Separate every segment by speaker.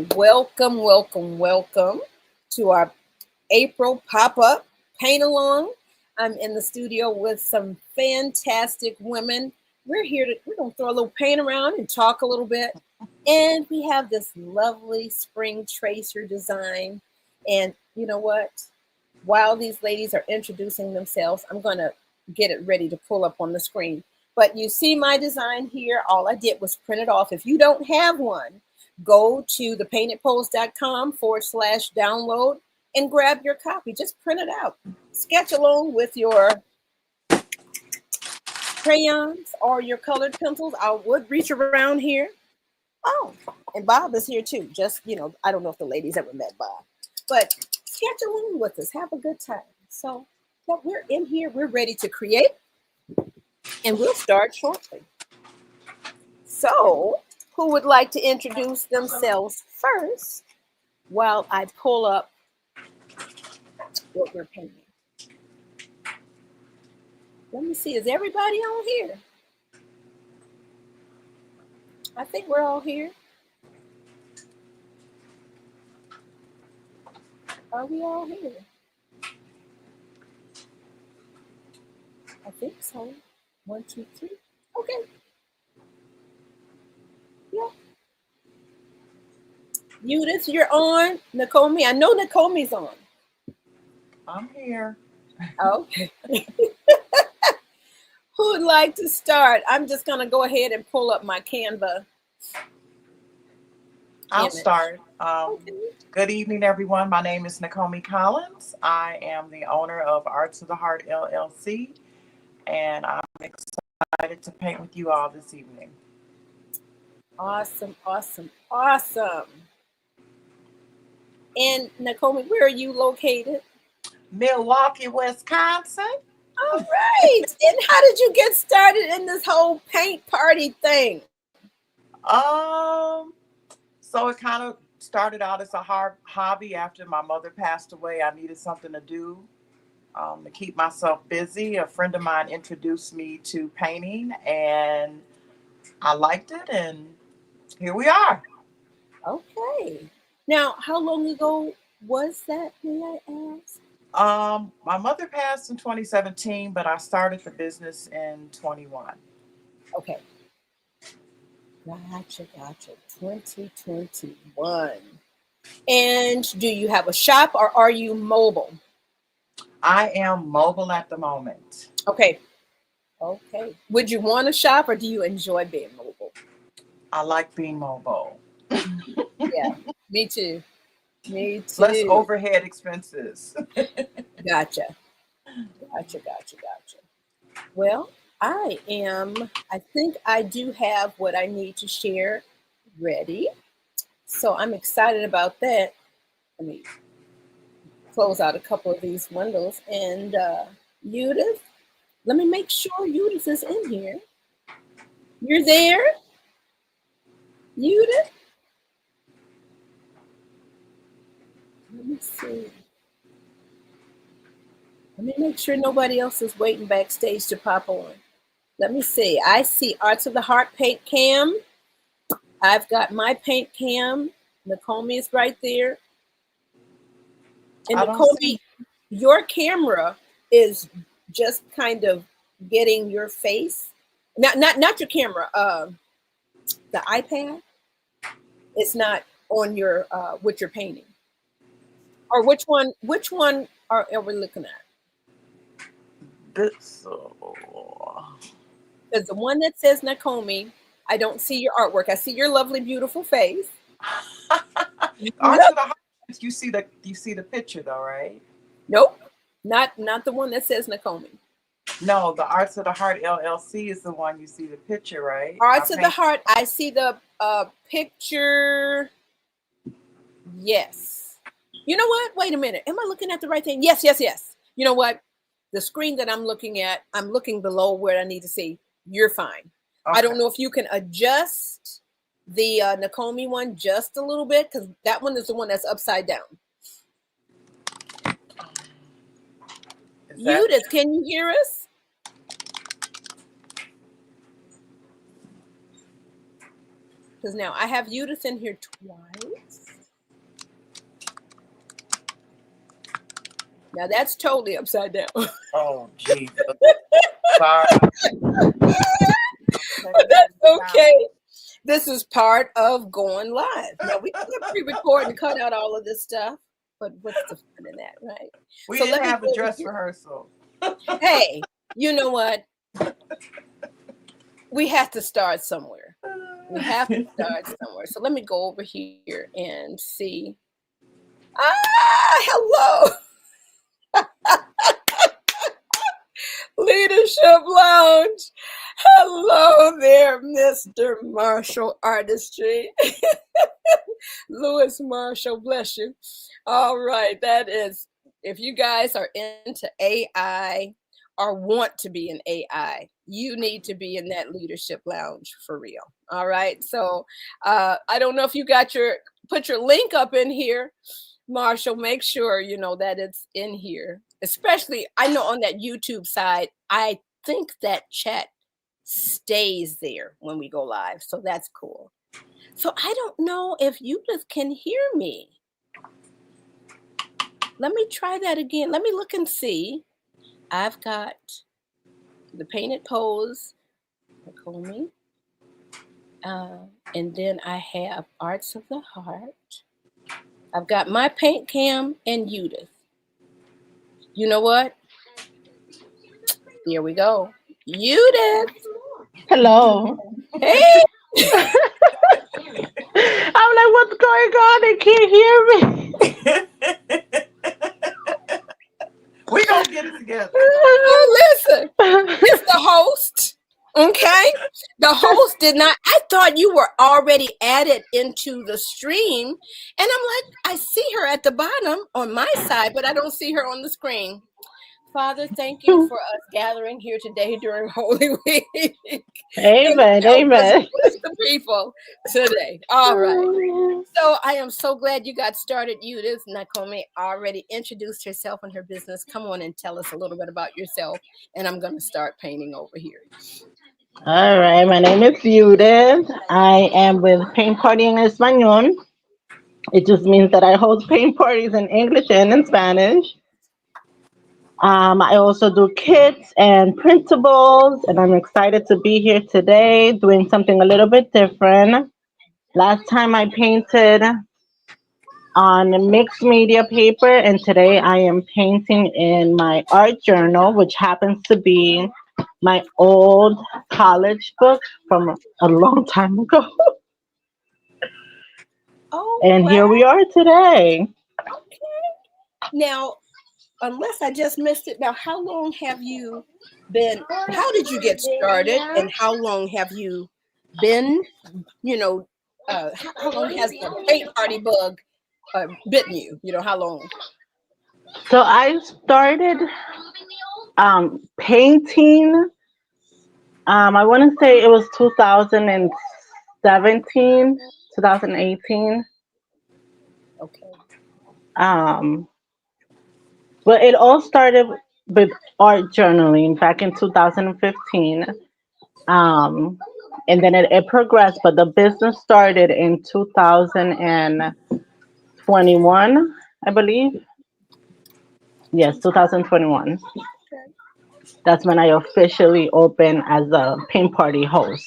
Speaker 1: Welcome, welcome, welcome to our April pop-up paint along. I'm in the studio with some fantastic women. We're gonna throw a little paint around and talk a little bit. And we have this lovely spring tracer design. And you know what? While these ladies are introducing themselves, I'm gonna get it ready to pull up on the screen. But you see my design here. All I did was print it off. If you don't have one, go to thepaintedpost.com/download and grab your copy. Just print it out. Sketch along with your crayons or your colored pencils. I would reach around here. Oh, and Bob is here too. Just, I don't know if the ladies ever met Bob, but sketch along with us. Have a good time. So, yeah, we're in here. We're ready to create, and we'll start shortly. So, who would like to introduce themselves first while I pull up what we're painting? Let me see. Is everybody on here? I think we're all here. Are we all here? I think so. 1, 2, 3. Okay. Yeah. Judith, you're on. Nakomi, I know Nakomi's on.
Speaker 2: I'm here.
Speaker 1: Okay. Who would like to start? I'm just going to go ahead and pull up my Canva.
Speaker 2: I'll start. Good evening, everyone. My name is Nakomi Collins. I am the owner of Arts of the Heart LLC, and I'm excited to paint with you all this evening.
Speaker 1: Awesome, awesome, awesome. And Nakomi, where are you located?
Speaker 2: Milwaukee, Wisconsin.
Speaker 1: All right. And how did you get started in this whole paint party thing?
Speaker 2: So it kind of started out as a hobby. After my mother passed away, I needed something to do to keep myself busy. A friend of mine introduced me to painting, and I liked it, and here we are.
Speaker 1: Okay. Now, how long ago was that, may I ask?
Speaker 2: My mother passed in 2017, but I started the business in 21.
Speaker 1: Okay. Gotcha. 2021. And do you have a shop or are you mobile?
Speaker 2: I am mobile at the moment.
Speaker 1: Okay. Would you want a shop or do you enjoy being mobile?
Speaker 2: I like being mobile.
Speaker 1: Yeah, me too.
Speaker 2: Less overhead expenses.
Speaker 1: Gotcha. Well, I think I do have what I need to share ready. So I'm excited about that. Let me close out a couple of these windows. And Judith, let me make sure Judith is in here. You're there? Judith? Let me see. Let me make sure nobody else is waiting backstage to pop on. Let me see. I see Arts of the Heart paint cam. I've got my paint cam. Nakomi is right there. And Nakomi, your camera is just kind of getting your face. Not your camera. The iPad. It's not on your what you're painting. Or which one are we looking at?
Speaker 2: This.
Speaker 1: Because the one that says Nakomi, I don't see your artwork. I see your lovely, beautiful face.
Speaker 2: Arts of the Heart. You see the picture though, right?
Speaker 1: Nope, not the one that says Nakomi.
Speaker 2: No, the Arts of the Heart LLC is the one you see the picture, right?
Speaker 1: Arts of the Heart. I see the picture. Yes. You know what? Wait a minute. Am I looking at the right thing? Yes. You know what? The screen that I'm looking at, I'm looking below where I need to see. You're fine. Okay. I don't know if you can adjust the Nakomi one just a little bit because that one is the one that's upside down. Judith, can you hear us? Because now I have Judith in here twice. Now that's totally upside down. But
Speaker 2: Oh, Jesus. Sorry. I'm checking
Speaker 1: that's
Speaker 2: things out.
Speaker 1: okay. This is part of going live. Now we can pre-record and cut out all of this stuff, but what's the fun in that, right?
Speaker 2: We
Speaker 1: So
Speaker 2: didn't
Speaker 1: let me
Speaker 2: have a
Speaker 1: go over
Speaker 2: dress
Speaker 1: here.
Speaker 2: rehearsal.
Speaker 1: Hey, you know what? We have to start somewhere. We have to start somewhere. So let me go over here and see. Hello, Leadership Lounge. Hello there, Mr. Marshall Artistry. Louis Marshall, bless you. All right, that is, if you guys are into AI or want to be an AI, you need to be in that leadership lounge for real. All right, so I don't know if you got your put your link up in here, Marshall. Make sure you know that it's in here. Especially, I know on that YouTube side, I think that chat stays there when we go live, so that's cool. So I don't know if you just can hear me. Let me try that again. Let me look and see. I've got the painted pose, Nakomi, and then I have Arts of the Heart. I've got my paint cam and Judith. You know what? Here we go. Judith.
Speaker 3: Hello.
Speaker 1: Hey.
Speaker 3: I'm like, what's going on? They can't hear me.
Speaker 2: We gonna get it together.
Speaker 1: Oh, listen. It's the host. Okay. The host did not. I thought you were already added into the stream. And I'm like, I see her at the bottom on my side, but I don't see her on the screen. Father, thank you for us gathering here today during Holy Week. And
Speaker 3: Amen.
Speaker 1: help us
Speaker 3: Amen.
Speaker 1: bless the people today. All right. So I am so glad you got started. Judith Nakomi already introduced herself and her business. Come on and tell us a little bit about yourself. And I'm going to start painting over here.
Speaker 3: All right. My name is Judith. I am with Paint Party en Español. It just means that I host paint parties in English and in Spanish. I also do kits and printables, and I'm excited to be here today doing something a little bit different. Last time I painted on mixed media paper, and today I am painting in my art journal, which happens to be my old college book from a long time ago.
Speaker 1: Oh,
Speaker 3: And
Speaker 1: wow.
Speaker 3: here we are today.
Speaker 1: Okay. Now, unless I just missed it, now, how long have you been? How did you get started? And how long have you been? You know, how long has the paint party bug bitten you? You know, how long?
Speaker 3: So I started painting. I want to say it was 2017, 2018.
Speaker 1: Okay.
Speaker 3: Um, but it all started with art journaling back in 2015. Um, and then it progressed, but the business started in 2021, I believe. Yes, 2021.
Speaker 1: Okay.
Speaker 3: That's when I officially opened as a paint party host.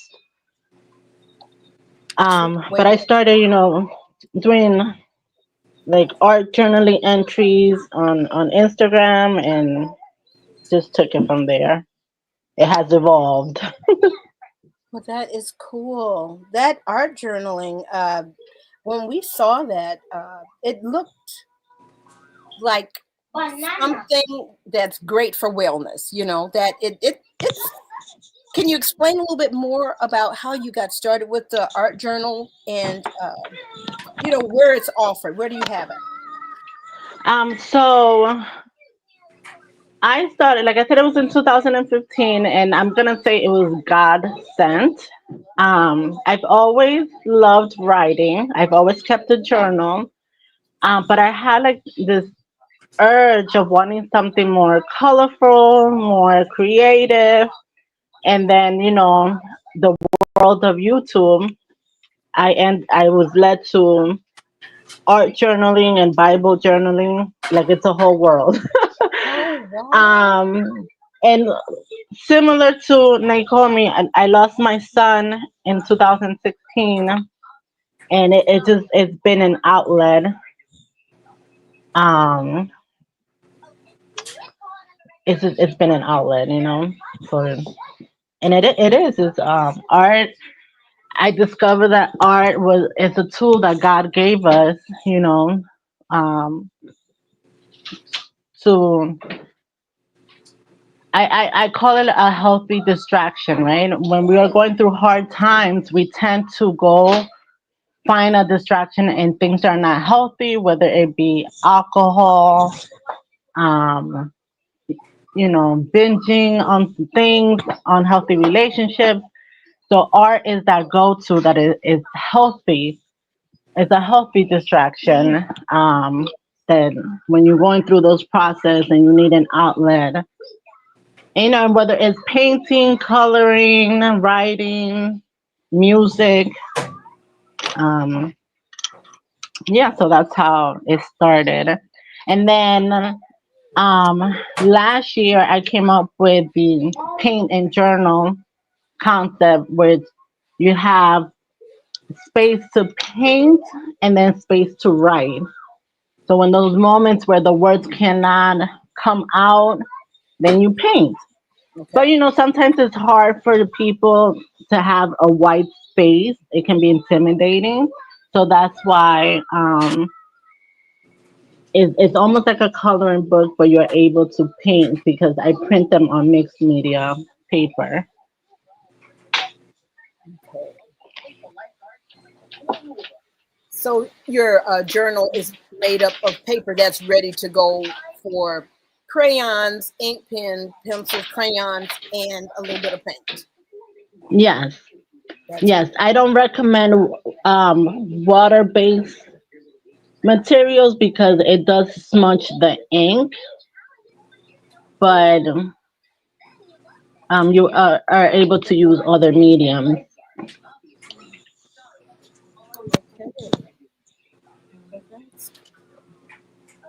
Speaker 3: But I started, doing like art journaling entries on Instagram and just took it from there. It has evolved.
Speaker 1: Well, that is cool. That art journaling, when we saw that, it looked like something that's great for wellness. You know that it's. Can you explain a little bit more about how you got started with the art journal and where it's offered? Where do you have it?
Speaker 3: So I started, like I said, it was in 2015, and I'm gonna say it was God sent. I've always loved writing. I've always kept a journal, but I had like this urge of wanting something more colorful, more creative, and then the world of YouTube. I was led to art journaling and Bible journaling. Like it's a whole world.
Speaker 1: Wow.
Speaker 3: Um, and similar to Naomi, I lost my son in 2016, and it's been an outlet. Um, it's been an outlet, for and it is it's art. I discovered that art was it's a tool that God gave us, um, to I call it a healthy distraction, right? When we are going through hard times, we tend to go find a distraction in things that are not healthy, whether it be alcohol, um, binging on things, unhealthy relationships. So art is that go-to that is healthy. It's a healthy distraction. That when you're going through those process and you need an outlet, whether it's painting, coloring, writing, music. Um, yeah, so that's how it started. And then last year I came up with the paint and journal concept, which you have space to paint and then space to write. So in those moments where the words cannot come out, then you paint. But
Speaker 1: Okay.
Speaker 3: sometimes it's hard for the people to have a white space. It can be intimidating. So that's why it's almost like a coloring book, but you're able to paint because I print them on mixed media paper.
Speaker 1: Okay. So your journal is made up of paper that's ready to go for crayons, ink pen, pencils, crayons, and a little bit of paint.
Speaker 3: Yes,
Speaker 1: That's
Speaker 3: yes.
Speaker 1: cool.
Speaker 3: I don't recommend water-based materials because it does smudge the ink, but you are able to use other mediums.
Speaker 1: Okay. Well, that's cool.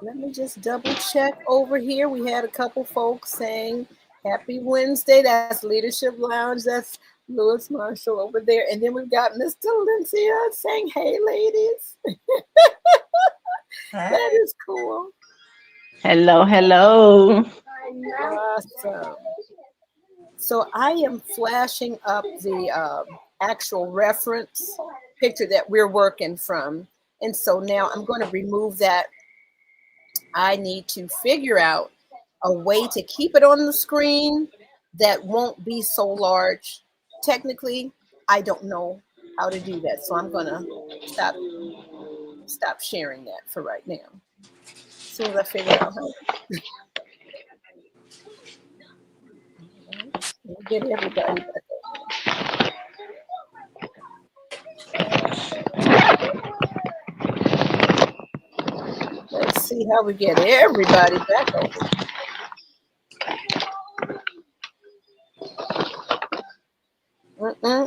Speaker 1: Let me just double check over here. We had a couple folks saying Happy Wednesday. That's Leadership Lounge. That's Lewis Marshall over there. And then we've got Mr. Lindsay saying, Hey, ladies. That
Speaker 2: Hey.
Speaker 1: is cool.
Speaker 3: Hello, hello.
Speaker 1: Awesome. So I am flashing up the actual reference picture that we're working from. And so now I'm going to remove that. I need to figure out a way to keep it on the screen that won't be so large. Technically, I don't know how to do that. So I'm going to stop stop sharing that for right now. As soon as I figure out how. All right. Let me get everybody back on here. Let's see how we get everybody back over.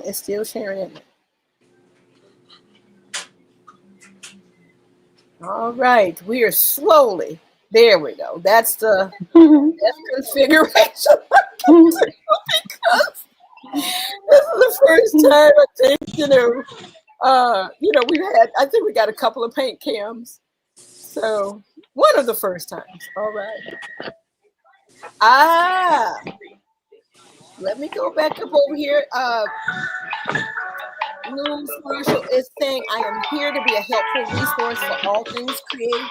Speaker 1: It's still sharing it. All right, we are slowly. There we go. That's the best configuration I can do because this is the first time I think we've had. I think we got a couple of paint cams. So one of the first times. All right. Ah, let me go back up over here. Lewis Marshall is saying, I am here to be a helpful resource for all things create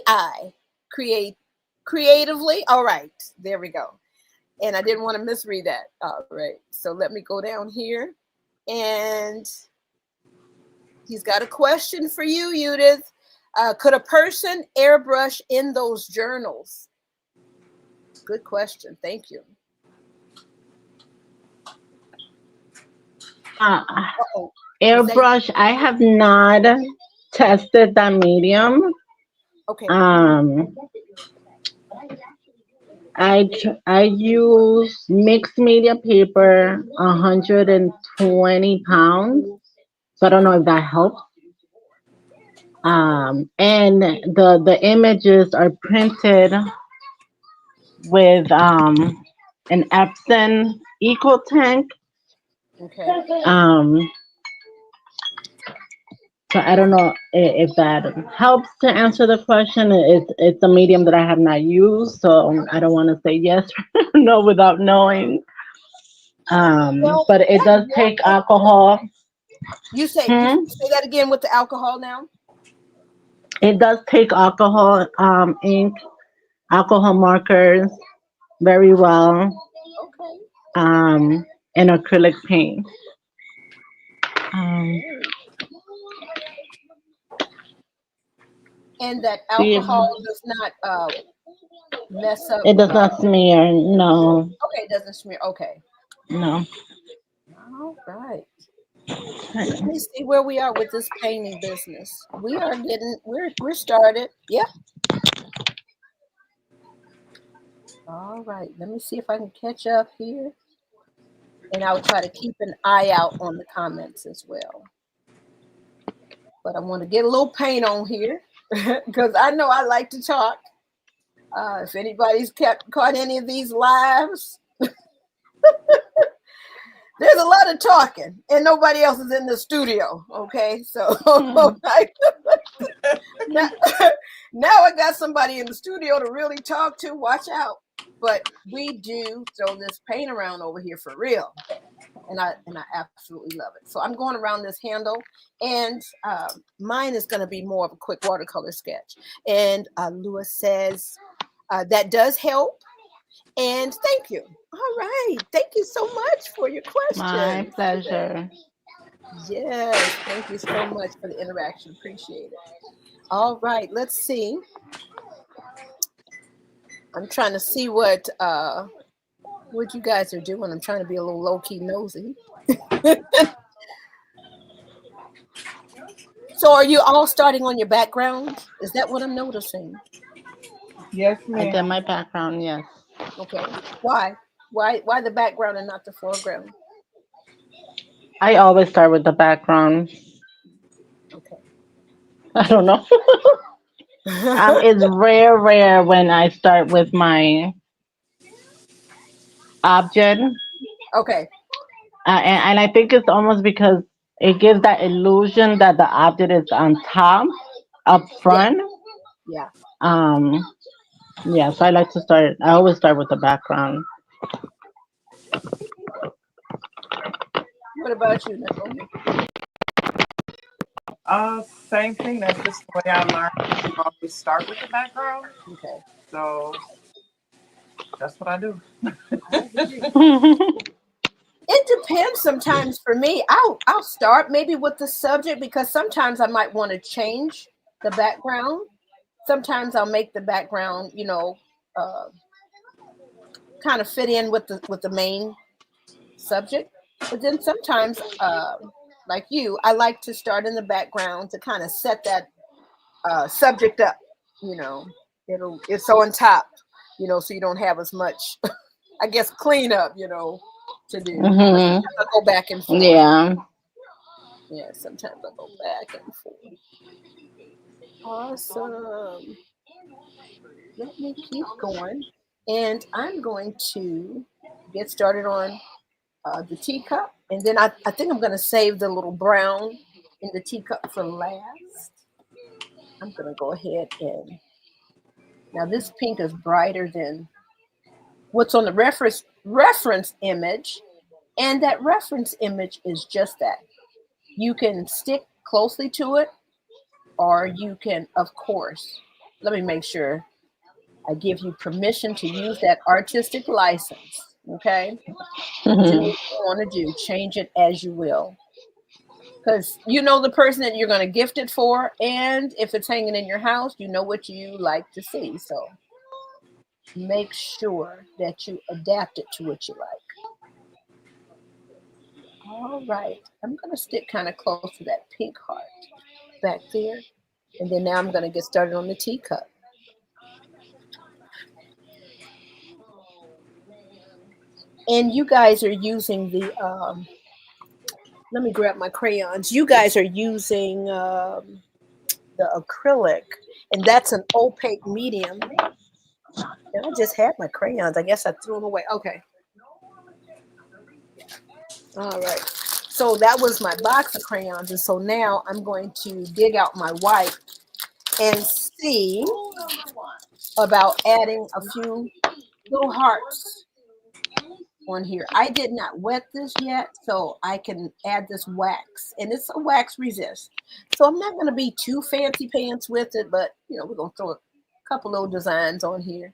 Speaker 1: AI. Create creatively. All right, there we go. And I didn't want to misread that. All right. So let me go down here. And he's got a question for you, Judith. Could a person airbrush in those journals? Good question. Thank you.
Speaker 3: Uh,
Speaker 1: Uh-oh. Was that
Speaker 3: Airbrush, I have not tested that medium.
Speaker 1: okay?
Speaker 3: Um, I use mixed media paper, 120 pounds. So I don't know if that helps. And the images are printed with an Epson Eco Tank.
Speaker 1: Okay.
Speaker 3: Um, so I don't know if that helps to answer the question. It's a medium that I have not used, so I don't want to say yes or no without knowing.
Speaker 1: Well,
Speaker 3: But it
Speaker 1: that
Speaker 3: does take
Speaker 1: that
Speaker 3: alcohol.
Speaker 1: you
Speaker 3: Hmm?
Speaker 1: say that again with the alcohol now.
Speaker 3: It does take alcohol, ink, alcohol markers very well,
Speaker 1: Okay.
Speaker 3: and acrylic paint. Um,
Speaker 1: Great. And that
Speaker 3: see,
Speaker 1: alcohol does not mess up.
Speaker 3: it does not smear. No,
Speaker 1: Okay, it doesn't smear. Okay.
Speaker 3: no.
Speaker 1: All right. Let me see where we are with this painting business. We're started. Yep. All right. Let me see if I can catch up here. And I'll try to keep an eye out on the comments as well. But I want to get a little paint on here because I know I like to talk. If anybody's caught any of these lives, there's a lot of talking and nobody else is in the studio. Okay. So now, now I got somebody in the studio to really talk to. Watch out. But we do throw this paint around over here for real. And I absolutely love it. So I'm going around this handle, and mine is going to be more of a quick watercolor sketch. And Lewis says that does help. And thank you. All right, thank you so much for your
Speaker 3: My
Speaker 1: questions today.
Speaker 3: pleasure.
Speaker 1: Yes, thank you so much for the interaction. Appreciate it. All right, let's see. I'm trying to see what you guys are doing. I'm trying to be a little low key nosy. So are you all starting on your background? Is that what I'm noticing?
Speaker 2: Yes,
Speaker 3: I did
Speaker 2: ma'am.
Speaker 3: my background, yes.
Speaker 1: Okay. Why? Why the background and not the foreground?
Speaker 3: I always start with the background.
Speaker 1: Okay.
Speaker 3: I don't know. It's rare when I start with my object.
Speaker 1: Okay.
Speaker 3: And I think it's almost because it gives that illusion that the object is on top, up
Speaker 1: Yeah.
Speaker 3: front.
Speaker 1: Yeah.
Speaker 3: Um, yeah, so I like to start, I always start with the background.
Speaker 1: What about you, Naomi?
Speaker 2: Same thing. That's just the way I learned to always start with the background.
Speaker 1: Okay.
Speaker 2: So that's what I do.
Speaker 1: I agree. It depends sometimes for me. I'll start maybe with the subject because sometimes I might want to change the background. Sometimes I'll make the background, uh, kind of fit in with the main subject. But then sometimes, like you, I like to start in the background to kind of set that subject up. You know, it's on top. So you don't have as much, I guess, cleanup. To do. But
Speaker 3: Hmm.
Speaker 1: sometimes I go back and forth.
Speaker 3: Yeah.
Speaker 1: Yeah, sometimes I go back and forth. Awesome. Let me keep going, and I'm going to get started on the teacup, and then I think I'm going to save the little brown in the teacup for last. I'm going to go ahead and now this pink is brighter than what's on the reference image, and that reference image is just that. You can stick closely to it, or you can, of course, let me make sure I give you permission to use that artistic license. Okay, do
Speaker 3: Hmm.
Speaker 1: what you want to do, change it as you will. Because you know the person that you're going to gift it for, and if it's hanging in your house, you know what you like to see. So make sure that you adapt it to what you like. All right, I'm going to stick kind of close to that pink heart back there, and then now I'm going to get started on the teacup. And you guys are using the let me grab my crayons. You guys are using the acrylic, and that's an opaque medium. And I just had my crayons. I guess I threw them away. Okay. All right. So that was my box of crayons. And so now I'm going to dig out my white and see about adding a few little hearts on here. I did not wet this yet, so I can add this wax. And it's a wax resist. So I'm not going to be too fancy pants with it, but we're going to throw a couple little designs on here.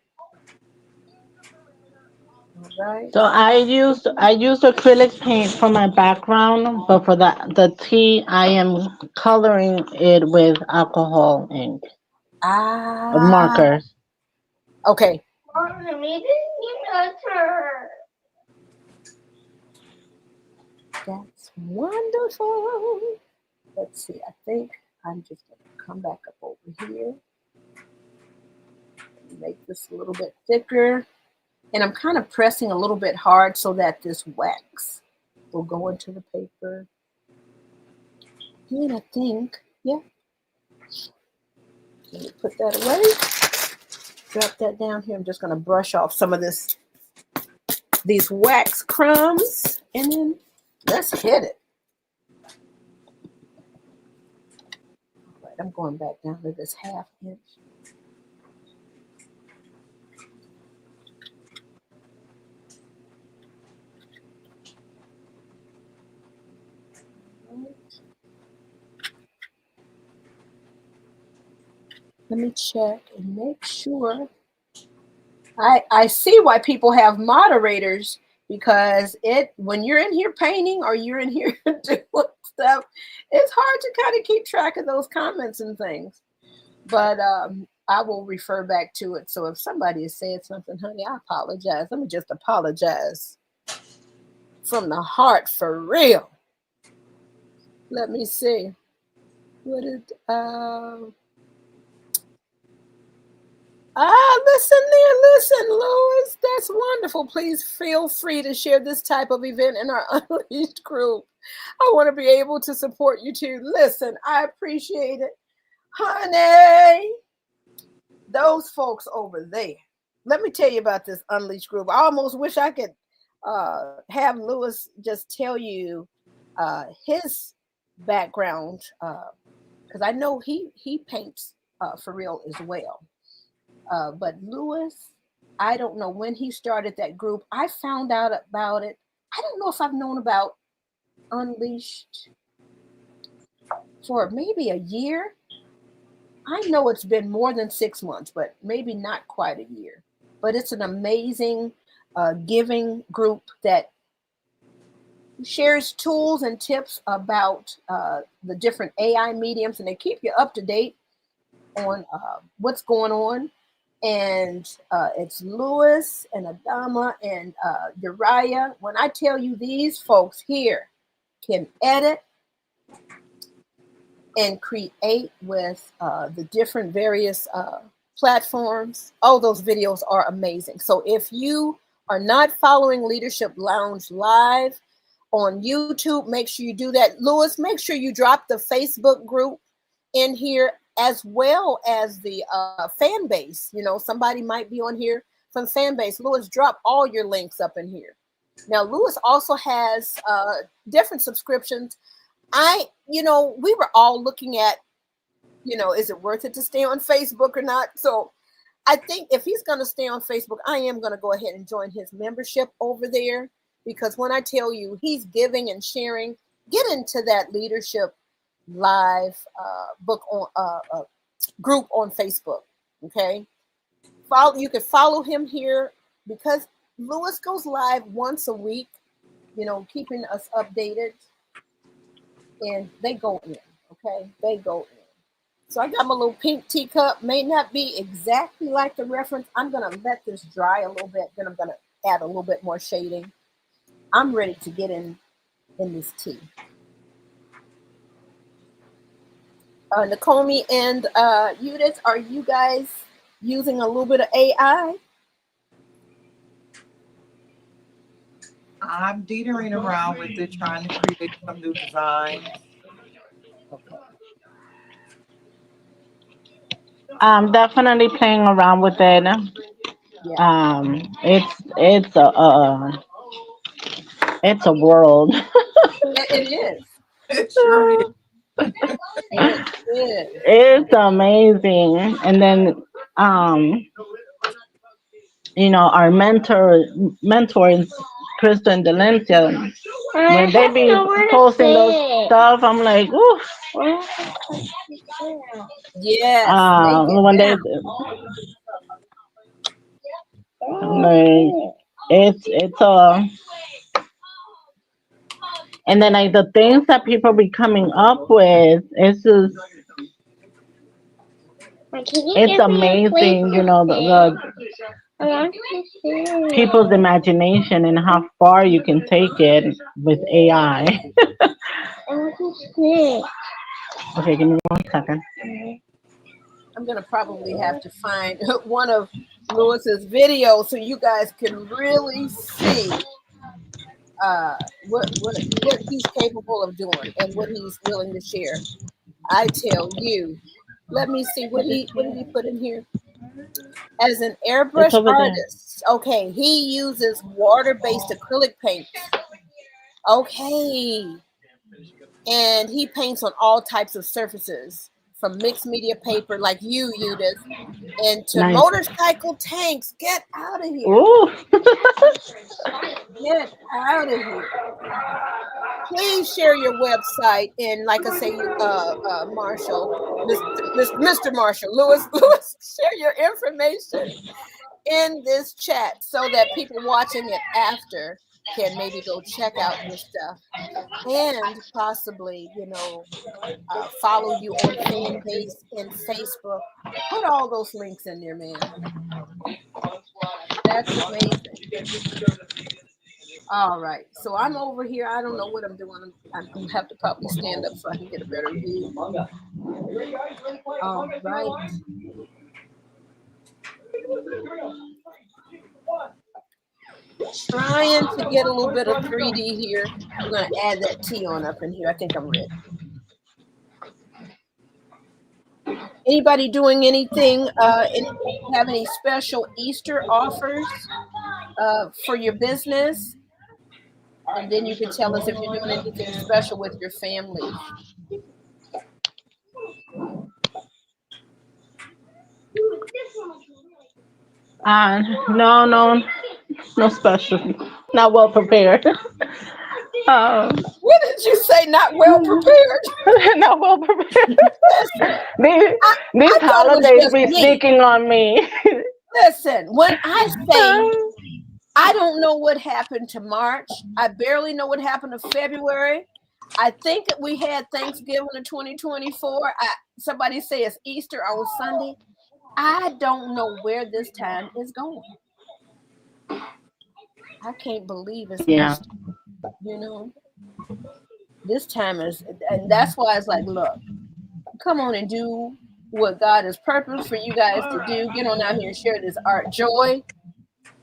Speaker 1: All right.
Speaker 3: So I use acrylic paint for my background, but for the tea, I am coloring it with alcohol ink
Speaker 1: Ah,
Speaker 3: markers.
Speaker 1: okay. That's wonderful. Let's see. I think I'm just going to come back up over here and make this a little bit thicker. And I'm kind of pressing a little bit hard so that this wax will go into the paper. And I think, yeah, let me put that away. Drop that down here. I'm just going to brush off some of these wax crumbs, and then let's hit it. All right, I'm going back down to this 1/2 inch. Let me check and make sure. I see why people have moderators, because when you're in here painting or you're in here doing stuff, it's hard to kind of keep track of those comments and things. But I will refer back to it. So if somebody has said something, honey, I apologize. Let me just apologize from the heart for real. Let me see. What is listen there, listen, Louis. That's wonderful. Please feel free to share this type of event in our Unleashed group. I want to be able to support you too. Listen, I appreciate it. Honey, those folks over there. Let me tell you about this Unleashed group. I almost wish I could have Louis just tell you his background, because I know he paints for real as well. But Louis, I don't know when he started that group. I found out about it. I don't know if I've known about Unleashed for maybe a year. I know it's been more than 6 months, but maybe not quite a year. But it's an amazing giving group that shares tools and tips about the different AI mediums, and they keep you up to date on what's going on. And it's Louis and Adama and Uriah. When I tell you these folks here can edit and create with the different various platforms, all those videos are amazing. So if you are not following Leadership Lounge live on YouTube, make sure you do that. Louis, make sure you drop the Facebook group in here, as well as the fan base. Somebody might be on here from fan base. Louis, drop all your links up in here. Now, Louis also has different subscriptions. We were all looking at, is it worth it to stay on Facebook or not? So I think if he's going to stay on Facebook, I am going to go ahead and join his membership over there, because when I tell you he's giving and sharing, get into that Leadership Live book on group on Facebook. Okay, you can follow him here, because Louis goes live once a week, keeping us updated, and they go in. Okay, they go in. So I got my little pink teacup. May not be exactly like the reference. I'm gonna let this dry a little bit, then I'm gonna add a little bit more shading. I'm ready to get in this tea. Nakomi and Judith, are you guys using a little bit of AI?
Speaker 2: I'm teetering around with it, trying to create some new designs.
Speaker 1: Okay.
Speaker 3: I'm definitely playing around with it.
Speaker 1: Yeah.
Speaker 3: It's a world.
Speaker 1: It is.
Speaker 2: It sure is.
Speaker 1: It is.
Speaker 3: It's amazing. And then our mentors, Krista and Delencia, when they be posting those stuff, I'm like, ooh.
Speaker 1: Yes, they get
Speaker 3: When they
Speaker 1: down.
Speaker 3: like, it's and then like the things that people be coming up with, it's amazing, people's imagination and how far you can take it with AI. Okay, give me 1 second.
Speaker 1: I'm gonna probably have to find one of Lewis's videos so you guys can really see what he's capable of doing and what he's willing to share. I tell you. Let me see what did he put in here? As an
Speaker 3: It's
Speaker 1: airbrush
Speaker 3: over there.
Speaker 1: artist, okay, he uses water-based acrylic paints. Okay, and he paints on all types of surfaces, from mixed media paper like you, Judith, and to
Speaker 3: Nice.
Speaker 1: motorcycle tanks. Get out of here!
Speaker 3: Ooh.
Speaker 1: Get out of here! Please share your website and, like I say, Marshall, Mr. Marshall, Lewis, share your information in this chat so that people watching it after can maybe go check out your stuff and possibly, follow you on fan base and Facebook. Put all those links in there, man. That's amazing. All right, so I'm over here. I don't know what I'm doing. I'm gonna have to probably stand up so I can get a better view. All right. Trying to get a little bit of 3D here. I'm gonna add that T on up in here. I think I'm ready. Anybody doing anything? Have any special Easter offers for your business? And then you can tell us if you're doing anything special with your families.
Speaker 3: No, no, no special. Not well prepared. uh,
Speaker 1: What did you say? Not well prepared?
Speaker 3: not well prepared.
Speaker 1: Listen,
Speaker 3: these,
Speaker 1: I
Speaker 3: these
Speaker 1: thought it was
Speaker 3: holidays
Speaker 1: just
Speaker 3: be
Speaker 1: me.
Speaker 3: sneaking on me.
Speaker 1: Listen, when I say I don't know what happened to March, I barely know what happened to February. I think we had Thanksgiving in 2024. Somebody say it's Easter on Sunday. I don't know where this time is going. I can't believe it's
Speaker 3: Yeah.
Speaker 1: Easter. This time is, and that's why it's like, look, come on and do what God has purposed for you guys to do. Get on out here and share this art joy.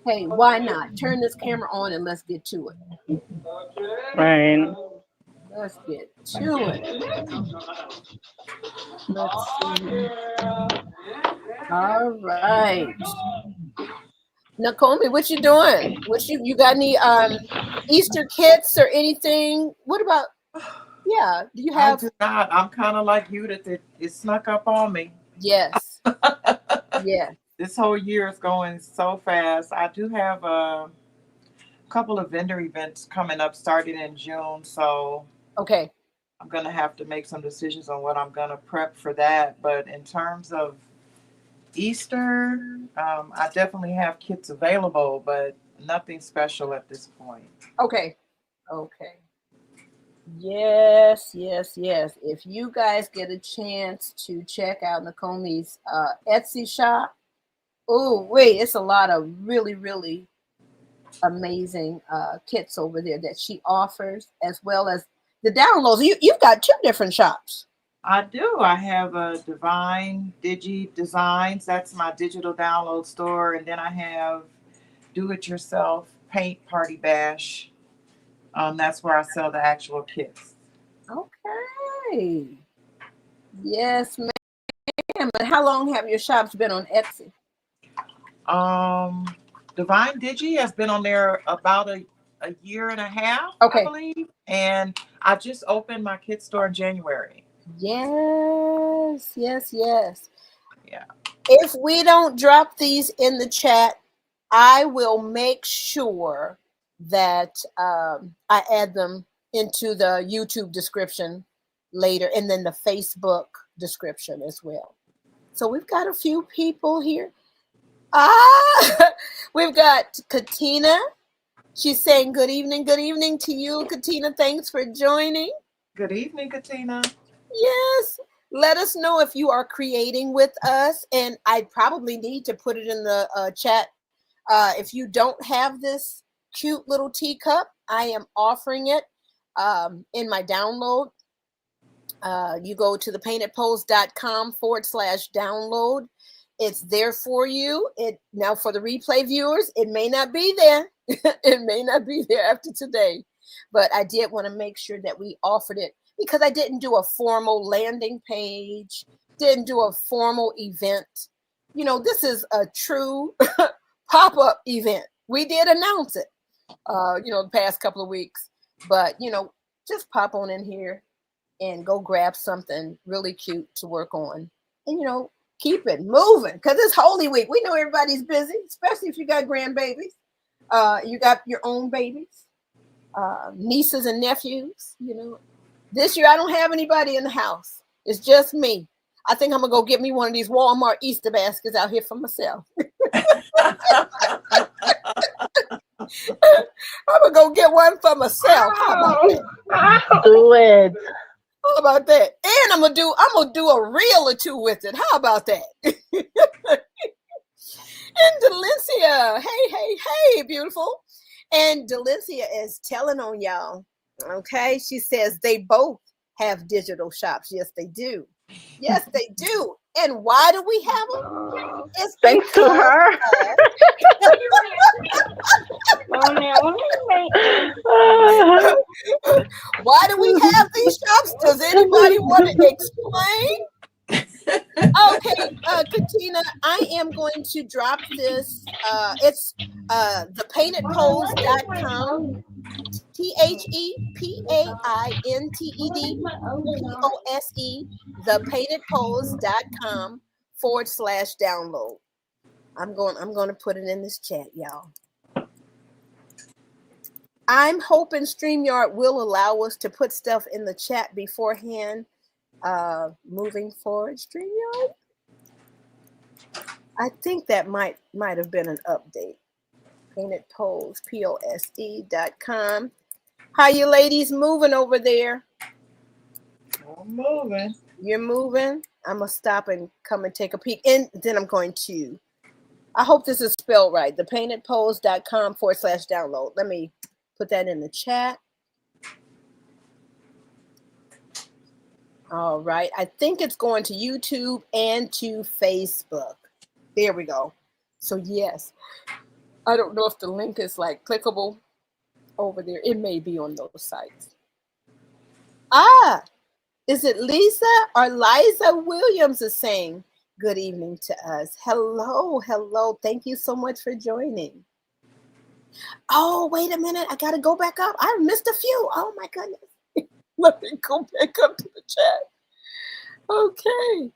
Speaker 1: Hey, why not? Turn this camera on and let's get to it.
Speaker 3: Right.
Speaker 1: Let's get to it. Let's see. All right. Nakomi, what you doing? You got any Easter kits or anything? What about do you
Speaker 2: I
Speaker 1: have
Speaker 2: do not. I'm kind of like you that it snuck up on me.
Speaker 1: yes. Yeah.
Speaker 2: This whole year is going so fast. I do have a couple of vendor events coming up starting in June, so
Speaker 1: Okay.
Speaker 2: I'm going to have to make some decisions on what I'm going to prep for that. But in terms of Easter, I definitely have kits available, but nothing special at this point.
Speaker 1: Okay. Okay. Yes, yes, yes. If you guys get a chance to check out Nakomi's Etsy shop, oh wait, it's a lot of really, really amazing kits over there that she offers, as well as the downloads. You've got 2 different shops.
Speaker 2: I do. I have a Divine Digi Designs. That's my digital download store. And then I have Do It Yourself Paint Party Bash. That's where I sell the actual kits.
Speaker 1: Okay. Yes, ma'am. And how long have your shops been on Etsy?
Speaker 2: Divine Digi has been on there about a year and a half, I
Speaker 1: Okay.
Speaker 2: believe. And I just opened my kid store in January.
Speaker 1: Yes, yes, yes.
Speaker 2: Yeah.
Speaker 1: If we don't drop these in the chat, I will make sure that I add them into the YouTube description later and then the Facebook description as well. So we've got a few people here. Ah, we've got Katina. She's saying good evening to you, Katina. Thanks for joining.
Speaker 2: Good evening, Katina.
Speaker 1: Yes. Let us know if you are creating with us. And I probably need to put it in the chat. If you don't have this cute little teacup, I am offering it in my download. You go to thepaintedpose.com/download. It's there for you. It now for the replay viewers, it may not be there. It may not be there after today, but I did want to make sure that we offered it because I didn't do a formal landing page, didn't do a formal event. You know, this is a true pop-up event. We did announce it, the past couple of weeks, but just pop on in here and go grab something really cute to work on, and keep it moving because it's Holy Week. We know everybody's busy, especially if you got grandbabies. You got your own babies, nieces and nephews. This year I don't have anybody in the house. It's just me. I think I'm gonna go get me one of these Walmart Easter baskets out here for myself. I'm gonna go get one for myself. How about that?
Speaker 3: Do it.
Speaker 1: How about that? And I'm gonna do a reel or two with it. How about that? And Delencia, hey, beautiful. And Delencia is telling on y'all. Okay, she says they both have digital shops. Yes, they do. Yes, they do. And why do we have them? It's
Speaker 3: Thanks to her.
Speaker 1: Why do we have these shops? Does anybody want to explain? Okay, Katina, I am going to drop this. It's thepaintedpose.com. ThepaintedPose, thepaintedpose.com/download. I'm going to put it in this chat, y'all. I'm hoping StreamYard will allow us to put stuff in the chat beforehand. Moving forward, StreamYard. I think that might have been an update. PaintedPose, pose.com. How you ladies moving over there?
Speaker 2: I'm moving.
Speaker 1: You're moving? I'm going to stop and come and take a peek. And then I'm going to, I hope this is spelled right, thepaintedpose.com/download. Let me put that in the chat. All right. I think it's going to YouTube and to Facebook. There we go. So yes, I don't know if the link is like clickable over there. It may be on those sites. Is it Lisa or Liza Williams is saying good evening to us? Hello. Thank you so much for joining. Oh, wait a minute. I got to go back up. I missed a few. Oh my goodness. Let me go back up to the chat. Okay.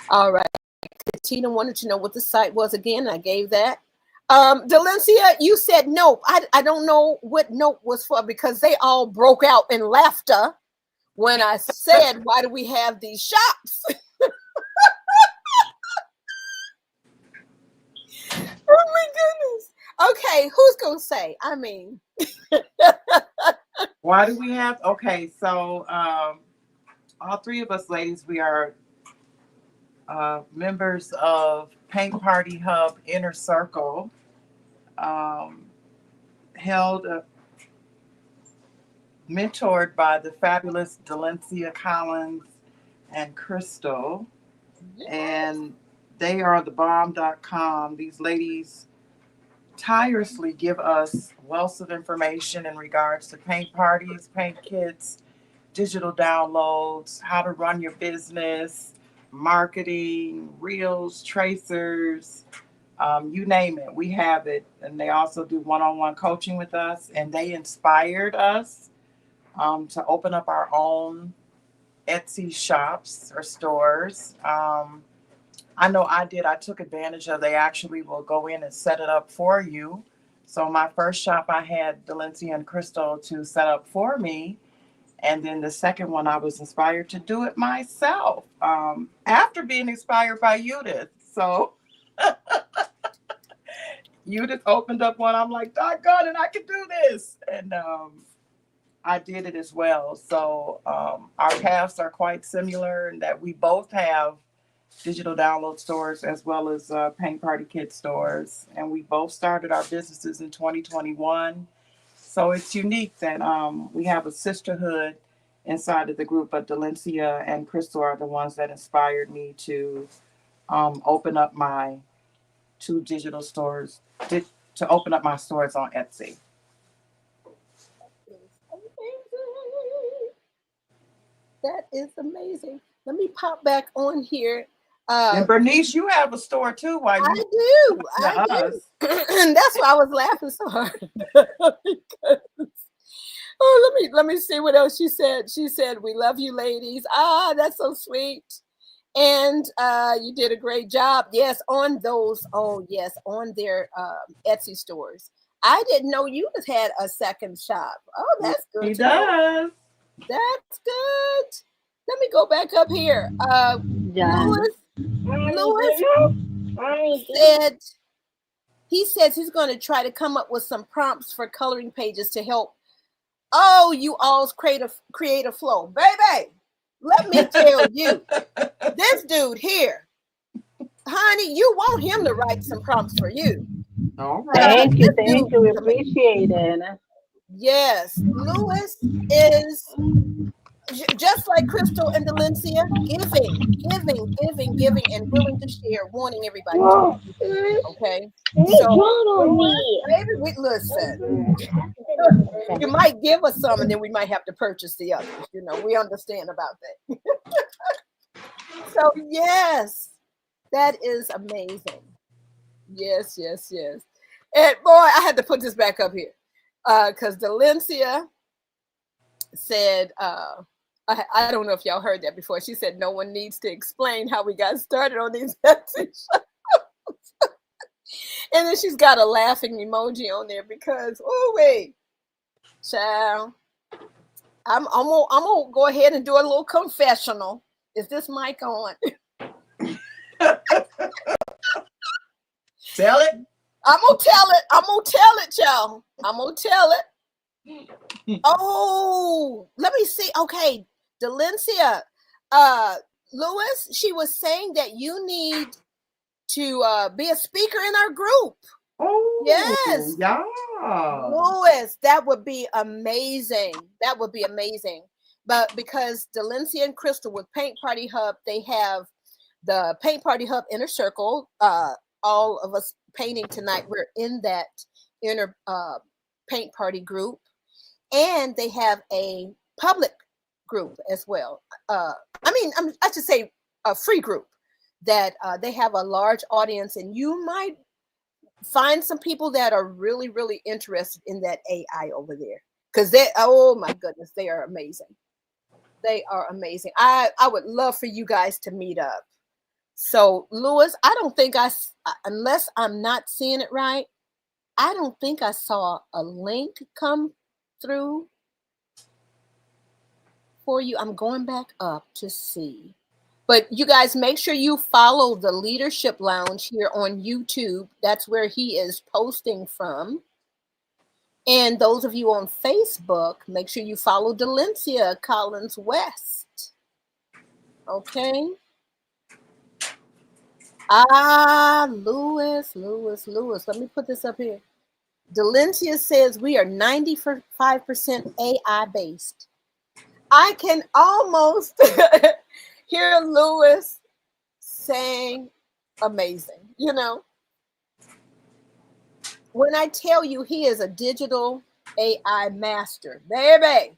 Speaker 1: All right. Katina wanted to know what the site was again. I gave that. Delencia, you said nope. I don't know what nope was for because they all broke out in laughter when I said, why do we have these shops? Oh my goodness. Okay, who's going to say? I mean.
Speaker 2: Why do we have? Okay, so all three of us ladies, we are members of Paint Party Hub Inner Circle, mentored by the fabulous Delencia Collins and Crystal. Yes. And they are thebomb.com. These ladies tirelessly give us wealth of information in regards to paint parties, paint kits, digital downloads, how to run your business, marketing, reels, tracers, You name it, we have it. And they also do one-on-one coaching with us. And they inspired us to open up our own Etsy shops or stores. I know I did. I took advantage of. They actually will go in and set it up for you. So my first shop, I had Delencia and Crystal to set up for me, and then the second one, I was inspired to do it myself after being inspired by Judith. So Judith opened up one. I'm like, doggone it, I can do this, and I did it as well. So our paths are quite similar in that we both have digital download stores as well as paint party kit stores, and we both started our businesses in 2021. So it's unique that we have a sisterhood inside of the group, but Delencia and Crystal are the ones that inspired me to open up my two digital stores, to open up my stores on Etsy.
Speaker 1: That is amazing. Let me pop back on here.
Speaker 2: And Bernice, you have a store too. Why you?
Speaker 1: I do. And that's why I was laughing so hard. Oh, let me see what else she said. She said, "We love you, ladies." Ah, that's so sweet. And you did a great job. Yes, on those. Oh, yes, on their Etsy stores. I didn't know you just had a second shop. Oh, that's good.
Speaker 2: He does.
Speaker 1: That's good. Let me go back up here. Louis said he says he's going to try to come up with some prompts for coloring pages to help. Oh, you all's creative flow, baby. Let me tell you, this dude here, honey, you want him to write some prompts for you.
Speaker 2: All right.
Speaker 3: Thank you. We appreciate it.
Speaker 1: Yes, Louis is just like Crystal and Delencia, giving, and willing to share, wanting everybody to. Okay, so baby, we listen. You might give us some, and then we might have to purchase the others. You know, we understand about that. So yes, that is amazing. Yes. And boy, I had to put this back up here because Delencia said, I don't know if y'all heard that before. She said no one needs to explain how we got started on these Etsy shows. And then she's got a laughing emoji on there because, oh wait, child, I'm gonna go ahead and do a little confessional. Is this mic on?
Speaker 2: Tell it.
Speaker 1: I'm gonna tell it, y'all. I'm gonna tell it. Oh, let me see. Okay, Delencia, Louis, she was saying that you need to be a speaker in our group.
Speaker 2: Oh,
Speaker 1: yes,
Speaker 2: yeah,
Speaker 1: Louis, that would be amazing. That would be amazing. But because Delencia and Crystal with Paint Party Hub, they have the Paint Party Hub Inner Circle. All of us painting tonight, we're in that inner paint party group, and they have a public group as well. I should say a free group that they have a large audience, and you might find some people that are really, really interested in that AI over there because oh my goodness, they are amazing. They are amazing. I would love for you guys to meet up. So, Louis, I don't think unless I'm not seeing it right, I don't think I saw a link come through for you. I'm going back up to see. But you guys make sure you follow the Leadership Lounge here on YouTube. That's where he is posting from. And those of you on Facebook, make sure you follow Delencia Collins West. Okay. Louis. Let me put this up here. Delencia says we are 95% AI based. I can almost hear Louis saying amazing. You know, when I tell you he is a digital AI master, baby,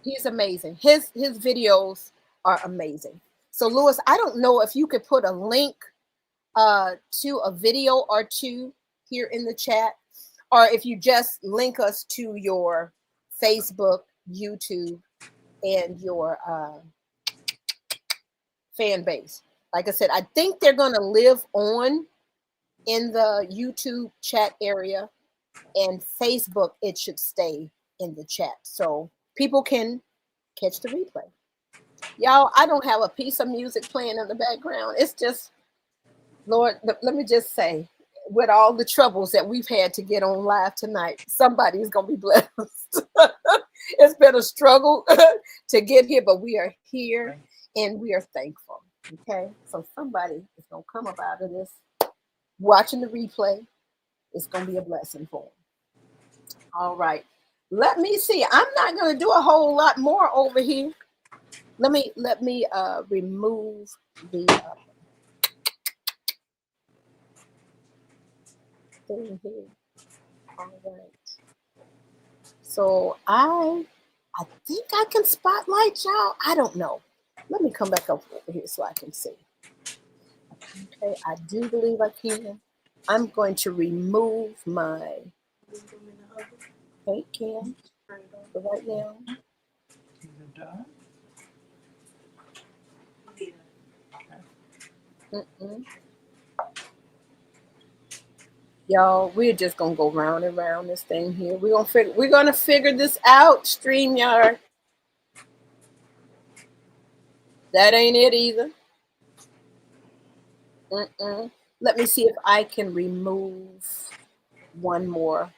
Speaker 1: he's amazing. His videos are amazing. So, Louis, I don't know if you could put a link to a video or two here in the chat, or if you just link us to your Facebook, YouTube, and your fan base. Like I said, I think they're going to live on in the YouTube chat area, and Facebook, it should stay in the chat so people can catch the replay. Y'all, I don't have a piece of music playing in the background. It's just, Lord, let me just say, with all the troubles that we've had to get on live tonight, somebody's going to be blessed. It's been a struggle to get here, but we are here and we are thankful. Okay, so somebody is going to come up out of this watching the replay. It's going to be a blessing for them. All right, let me see. I'm not going to do a whole lot more over here. Let me remove the thing here. All right. So I think I can spotlight y'all. I don't know. Let me come back up over here so I can see. Okay, I do believe I can. I'm going to remove my paint can for right now. Y'all, we're just gonna go round and round this thing here. We're gonna figure this out, StreamYard. That ain't it either. Let me see if I can remove one more.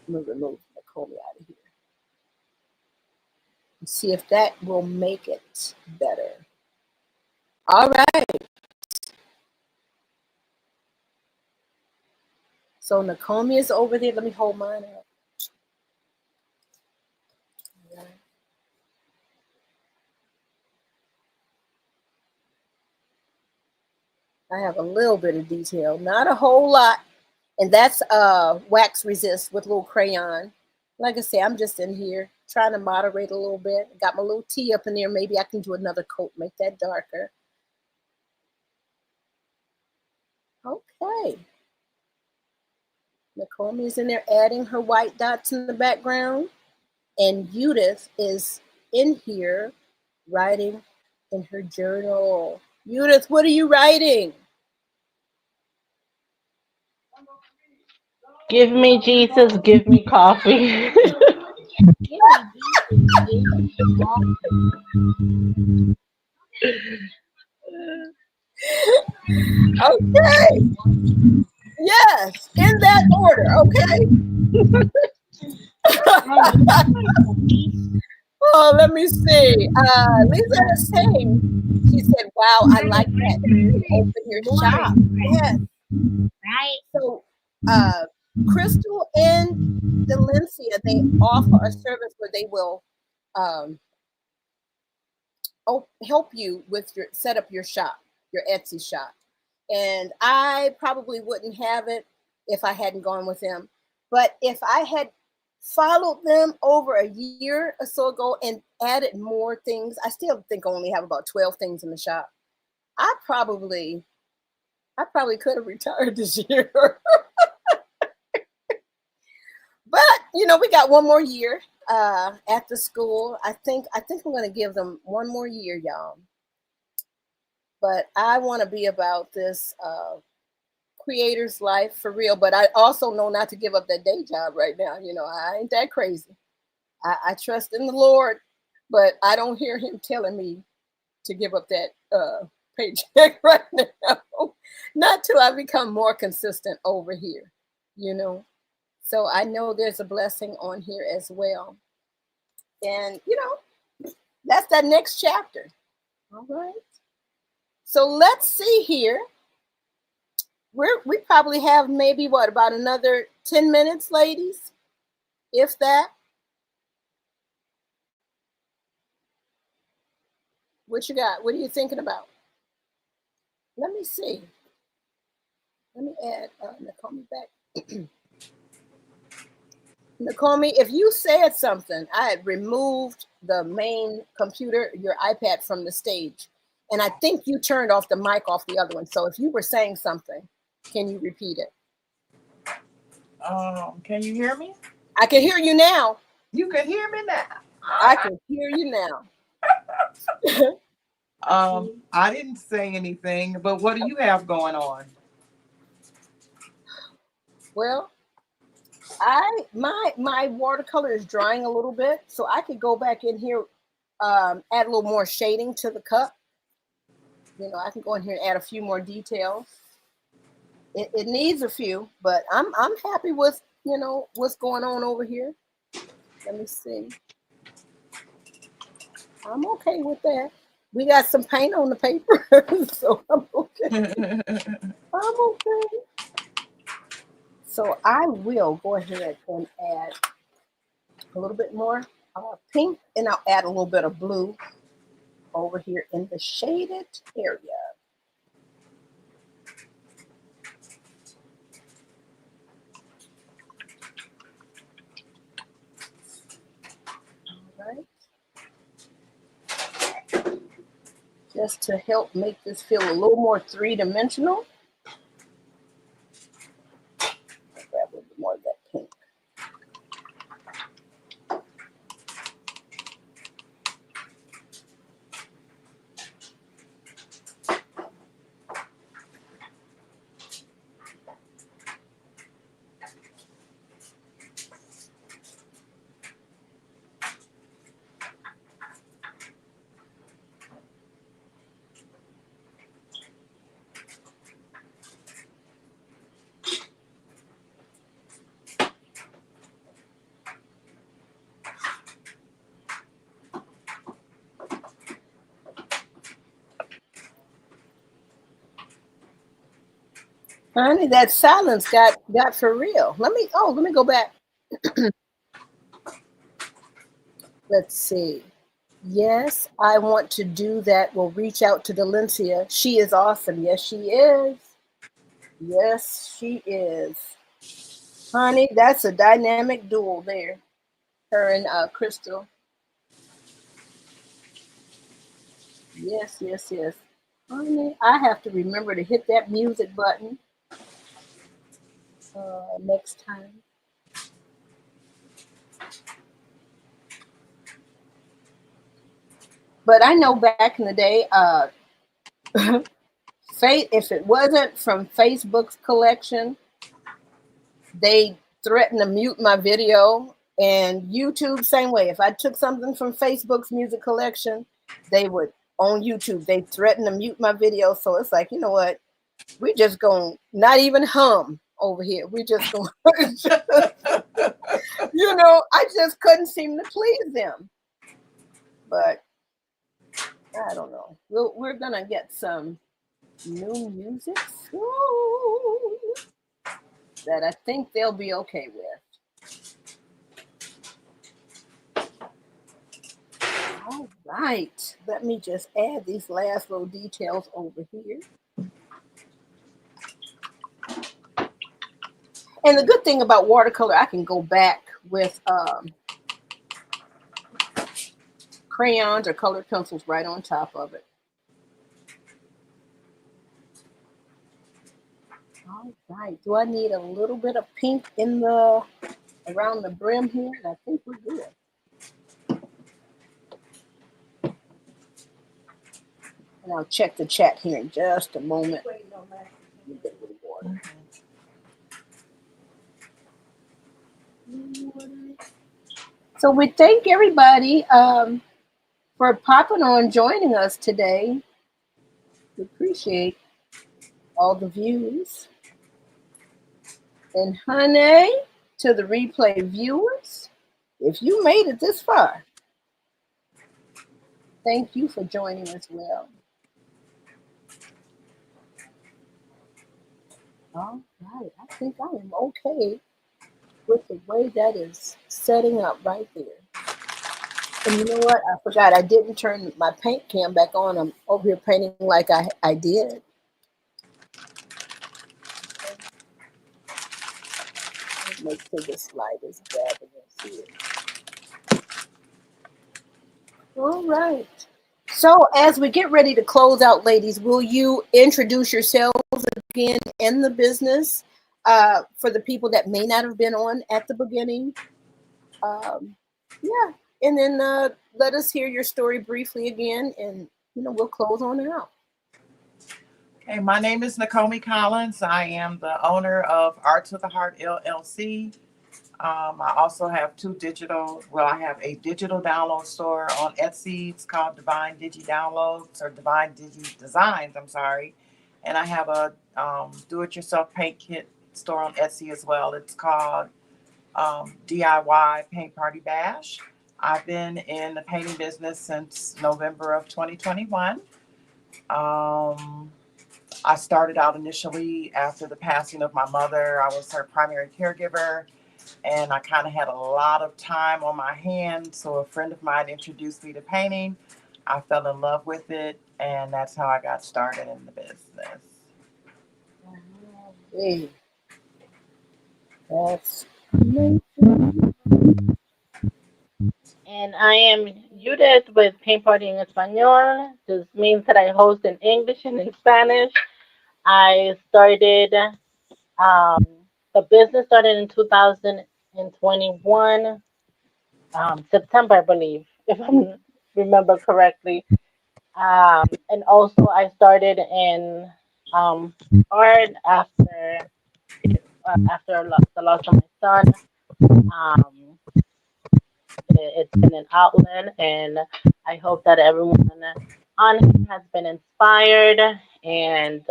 Speaker 1: I'm gonna remove Nicole out of here. And see if that will make it better. All right. So Nakomi is over there. Let me hold mine up. I have a little bit of detail, not a whole lot. And that's wax resist with a little crayon. Like I say, I'm just in here trying to moderate a little bit. Got my little tea up in there. Maybe I can do another coat, make that darker. Okay. Nakomi is in there adding her white dots in the background. And Judith is in here writing in her journal. Judith, what are you writing?
Speaker 3: Give me Jesus, give me coffee.
Speaker 1: Okay. Yes, in that order, okay? Oh, let me see. Lisa is saying, she said, wow, I like that. You open your shop. Yes. Right. So Crystal and Delencia, they offer a service where they will help you with your set up your shop, your Etsy shop. And I probably wouldn't have it if I hadn't gone with them. But if I had followed them over a year or so ago and added more things, I still think I only have about 12 things in the shop. I probably could have retired this year. But you know, we got one more year at the school. I think I'm going to give them one more year, y'all. But I want to be about this creator's life for real. But I also know not to give up that day job right now. You know, I ain't that crazy. I trust in the Lord, but I don't hear him telling me to give up that paycheck right now. Not till I become more consistent over here, you know. So I know there's a blessing on here as well. And, you know, that's that next chapter. All right. So let's see here. We probably have maybe about another 10 minutes, ladies, if that. What you got? What are you thinking about? Let me see. Let me add Nakomi back. Nakomi, if you said something, I had removed the main computer, your iPad, from the stage. And I think you turned off the mic off the other one. So if you were saying something, can you repeat it?
Speaker 2: Can you hear me?
Speaker 1: I can hear you now.
Speaker 2: You can hear me now.
Speaker 1: I can hear you now.
Speaker 2: I didn't say anything, but what do you have going on?
Speaker 1: Well, my watercolor is drying a little bit, so I could go back in here, add a little more shading to the cup. You know, I can go in here and add a few more details. It needs a few, but I'm happy with, you know, what's going on over here. Let me see. I'm okay with that. We got some paint on the paper, so I'm okay. I'm okay. So I will go ahead and add a little bit more pink, and I'll add a little bit of blue over here in the shaded area. All right. Just to help make this feel a little more three-dimensional. I'll grab a little bit more of that pink. Honey, that silence got for real. Let me go back. Let's see. Yes, I want to do that. We'll reach out to Delencia. She is awesome. Yes, she is. Yes, she is. Honey, that's a dynamic duel there. Her and Crystal. Yes, yes, yes. Honey, I have to remember to hit that music button next time. But I know back in the day, if it wasn't from Facebook's collection, they threatened to mute my video. And YouTube, same way. If I took something from Facebook's music collection, they would, on YouTube, they threatened to mute my video. So it's like, you know what? We just going to not even hum over here. We just going you know, I just couldn't seem to please them. But I don't know. We're going to get some new music soon that I think they'll be okay with. All right. Let me just add these last little details over here. And the good thing about watercolor, I can go back with crayons or colored pencils right on top of it. All right. Do I need a little bit of pink in the around the brim here? I think we're good. And I'll check the chat here in just a moment. Let me get a little water. So we thank everybody for popping on, joining us today. We appreciate all the views. And honey, to the replay viewers, if you made it this far, thank you for joining as well. All right, I think I am okay with the way that is setting up right there. And you know what? I forgot I didn't turn my paint cam back on. I'm over here painting like I did. Make sure this light is grabbing us here. All right. So, as we get ready to close out, ladies, will you introduce yourselves again in the business for the people that may not have been on at the beginning? Um, yeah, and then let us hear your story briefly again, and we'll close on out.
Speaker 2: Okay, my name is Nakomi Collins. I am the owner of Arts of the Heart LLC. I also have I have a digital download store on Etsy. It's called Divine Digi Downloads or Divine Digi Designs, I'm sorry. And I have a do-it-yourself paint kit store on Etsy as well. It's called DIY Paint Party Bash. I've been in the painting business since November of 2021. I started out initially after the passing of my mother. I was her primary caregiver, and I kind of had a lot of time on my hands. So a friend of mine introduced me to painting. I fell in love with it, and that's how I got started in the business.
Speaker 1: Hey, that's amazing.
Speaker 3: And I am Judith with Paint Party en Español. This means that I host in English and in Spanish. I started, um, the business started in 2021, September, I believe, if I remember correctly. And also, I started in art after the loss of my son. Um, it's been an outlet, and I hope that everyone on here has been inspired and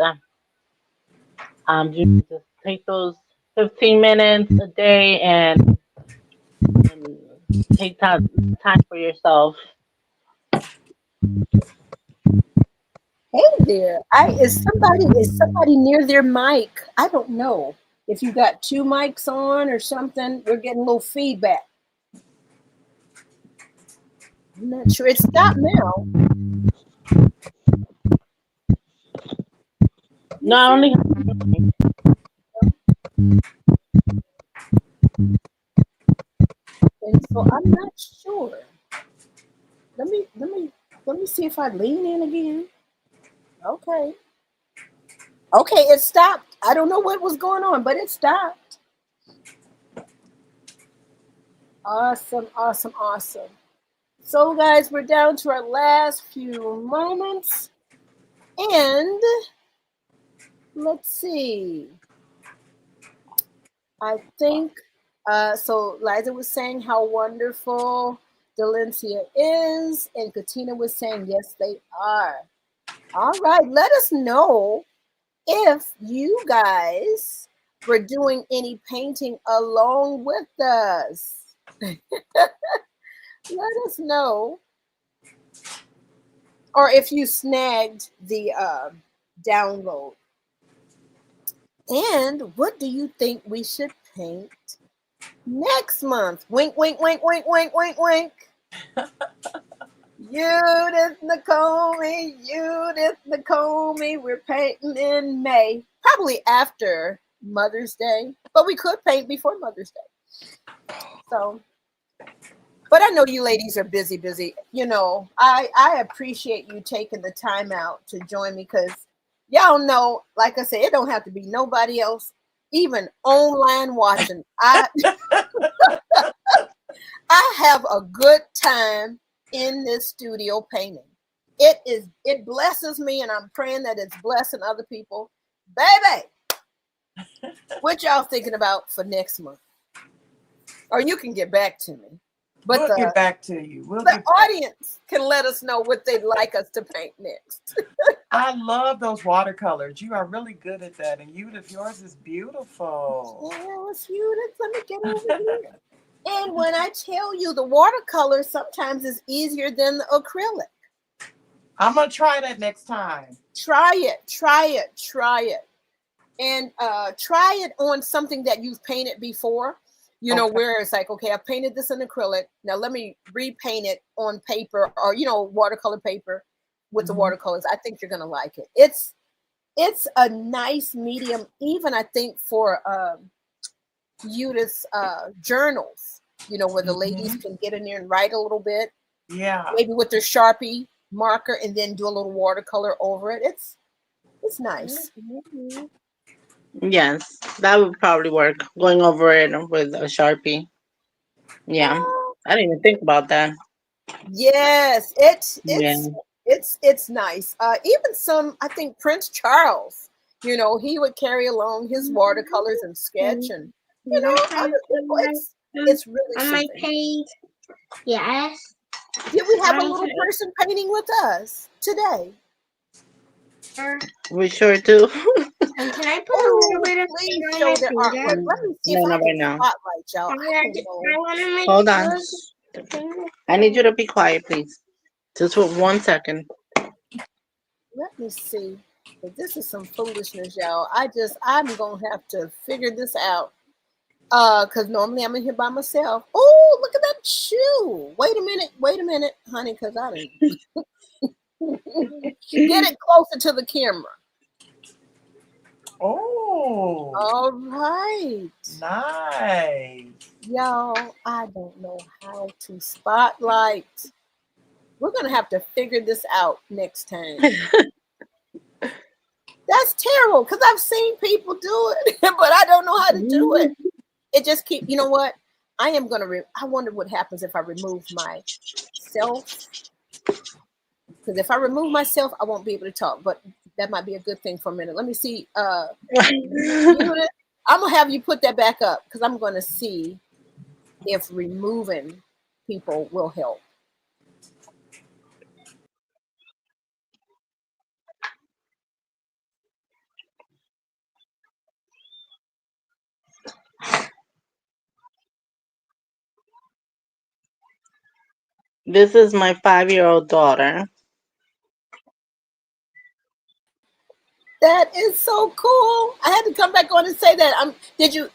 Speaker 3: you just take those 15 minutes a day and take time for yourself.
Speaker 1: Hey there. Is somebody near their mic? I don't know. If you got two mics on or something, we're getting a little feedback. I'm not sure. It stopped now. You
Speaker 3: No, I
Speaker 1: see?
Speaker 3: only
Speaker 1: And so I'm not sure. Let me see if I lean in again. Okay. Okay, it stopped. I don't know what was going on, but it stopped. Awesome, awesome, awesome. So guys, we're down to our last few moments. And let's see. I think so. Liza was saying how wonderful Delencia is, and Katina was saying yes, they are. All right, let us know if you guys were doing any painting along with us. Let us know, or if you snagged the download. And what do you think we should paint next month? Wink, wink, wink, wink, wink, wink, wink. Judith Nakomi, we're painting in May, probably after Mother's Day, but we could paint before Mother's Day. So, but I know you ladies are busy, busy. I appreciate you taking the time out to join me because y'all know, like I said, it don't have to be nobody else, even online watching. I have a good time in this studio painting. It blesses me, and I'm praying that it's blessing other people. Baby, what y'all thinking about for next month? Or you can get back to me. But
Speaker 2: We'll get back to you.
Speaker 1: the audience can let us know what they'd like us to paint next.
Speaker 2: I love those watercolors. You are really good at that. And yours is beautiful.
Speaker 1: Yeah, it's Judith. Let me get over here. And when I tell you the watercolor sometimes is easier than the acrylic.
Speaker 2: I'm going to try that next time.
Speaker 1: Try it. And try it on something that you've painted before.
Speaker 2: Okay.
Speaker 1: Where it's like, okay, I painted this in acrylic. Now let me repaint it on paper or, watercolor paper with the watercolors. I think you're going to like it. It's a nice medium, even I think for Judith's journals, where the ladies can get in there and write a little bit.
Speaker 2: Yeah.
Speaker 1: Maybe with their Sharpie. marker and then do a little watercolor over it. It's nice.
Speaker 3: Yes, that would probably work. Going over it with a Sharpie. Yeah.
Speaker 1: Oh,
Speaker 3: I didn't even think about that.
Speaker 1: yes,
Speaker 3: Yeah.
Speaker 1: it's nice. Even some, I think Prince Charles, he would carry along his watercolors and sketch, and other people. It's really
Speaker 4: On my
Speaker 1: something.
Speaker 4: page. Yes.
Speaker 1: Did we have a
Speaker 4: On
Speaker 1: little person painting with us today?
Speaker 4: here.
Speaker 3: We sure do.
Speaker 4: And can I put a little
Speaker 1: Oh,
Speaker 4: bit of
Speaker 1: please
Speaker 4: paint on
Speaker 1: show
Speaker 4: my
Speaker 1: their artwork.
Speaker 4: finger?
Speaker 1: Let me see if
Speaker 3: No,
Speaker 1: I
Speaker 3: not
Speaker 1: can
Speaker 3: right now.
Speaker 1: spotlight y'all.
Speaker 4: I'm
Speaker 1: I
Speaker 4: gonna,
Speaker 1: don't
Speaker 4: I
Speaker 1: know.
Speaker 4: want to make
Speaker 3: Hold on.
Speaker 4: the finger.
Speaker 3: I need you to be quiet, please. Just for 1 second.
Speaker 1: Let me see. But this is some foolishness, y'all. I'm gonna have to figure this out. Because normally I'm in here by myself. Oh, look at that shoe. Wait a minute, honey, because I didn't get it closer to the camera.
Speaker 2: Oh,
Speaker 1: All right.
Speaker 2: nice.
Speaker 1: Y'all, I don't know how to spotlight. We're gonna have to figure this out next time. That's terrible because I've seen people do it, but I don't know how to do it. It just you know what? I am gonna. I wonder what happens if I remove myself. Because if I remove myself, I won't be able to talk. But that might be a good thing for a minute. Let me see. Unit, I'm gonna have you put that back up because I'm gonna see if removing people will help.
Speaker 3: This is my 5-year-old daughter.
Speaker 1: That is so cool. I had to come back on and say that. Did you?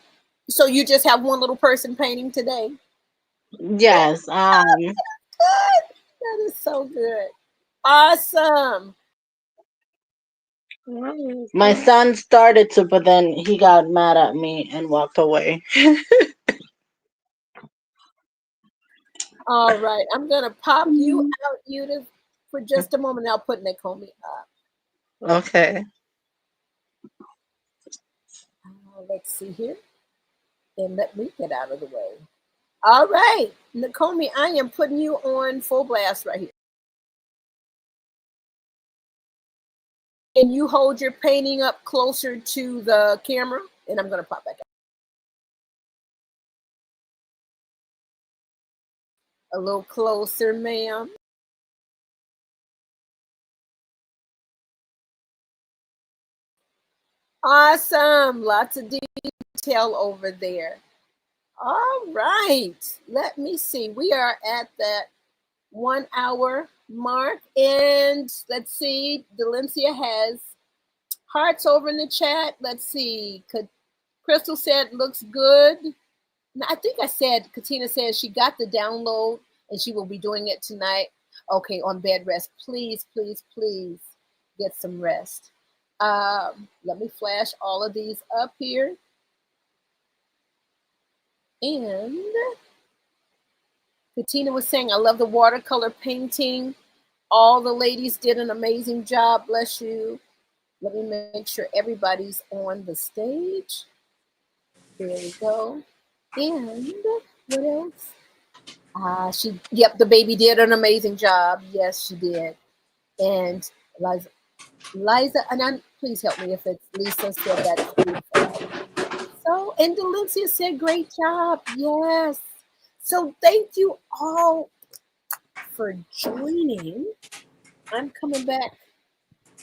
Speaker 1: So you just have one little person painting today?
Speaker 3: Yes.
Speaker 1: Good. That is so good. Awesome.
Speaker 3: My son started to, but then he got mad at me and walked away.
Speaker 1: All right. I'm gonna pop you out, Edith, for just a moment. I'll put Nakomi up.
Speaker 3: Okay.
Speaker 1: Let's see here. And let me get out of the way. All right. Nakomi, I am putting you on full blast right here. And you hold your painting up closer to the camera, and I'm gonna pop back out. A little closer, ma'am. Awesome. Lots of detail over there. All right. Let me see. We are at that 1 hour mark. And let's see. Delencia has hearts over in the chat. Let's see. Crystal said looks good. I think I said, Katina says she got the download and she will be doing it tonight. Okay, on bed rest. Please, please, please get some rest. Let me flash all of these up here. And Katina was saying, I love the watercolor painting. All the ladies did an amazing job. Bless you. Let me make sure everybody's on the stage. There we go. And what else? Yep, the baby did an amazing job. Yes, she did. And Liza, and please help me if it's Lisa said that's beautiful. So, and Delencia said, great job. Yes. So thank you all for joining. I'm coming back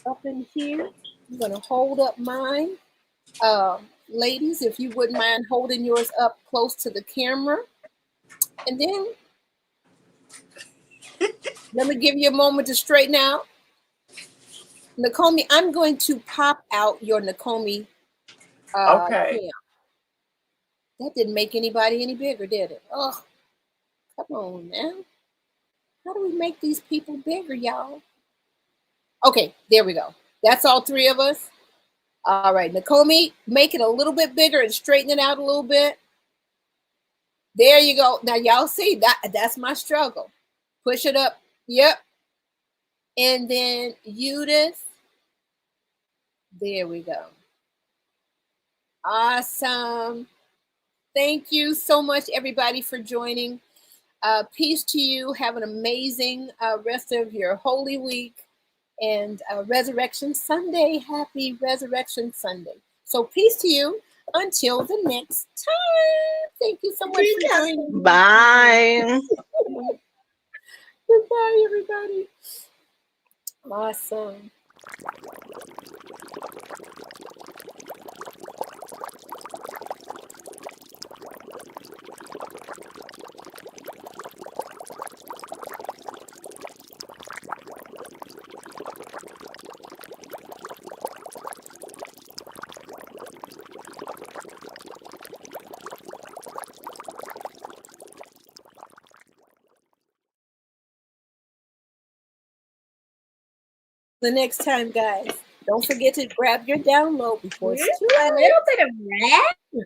Speaker 1: up in here. I'm going to hold up mine. Ladies, if you wouldn't mind holding yours up close to the camera. And then let me give you a moment to straighten out. Nakomi, I'm going to pop out your Nakomi
Speaker 2: Okay.
Speaker 1: cam. That didn't make anybody any bigger, did it? Oh, come on now. How do we make these people bigger, y'all? Okay, there we go. That's all three of us. All right, Nakomi, make it a little bit bigger and straighten it out a little bit. There you go. Now y'all see that's my struggle. Push it up. Yep. And then Judith. There we go. Awesome. Thank you so much, everybody, for joining. Peace to you. Have an amazing rest of your Holy Week and Resurrection Sunday. Happy Resurrection Sunday. So peace to you until the next time. Thank you so much for joining.
Speaker 3: Bye.
Speaker 1: Goodbye, everybody. Awesome. The next time, guys, don't forget to grab your download before it's too
Speaker 4: A
Speaker 1: late.
Speaker 4: little bit of red.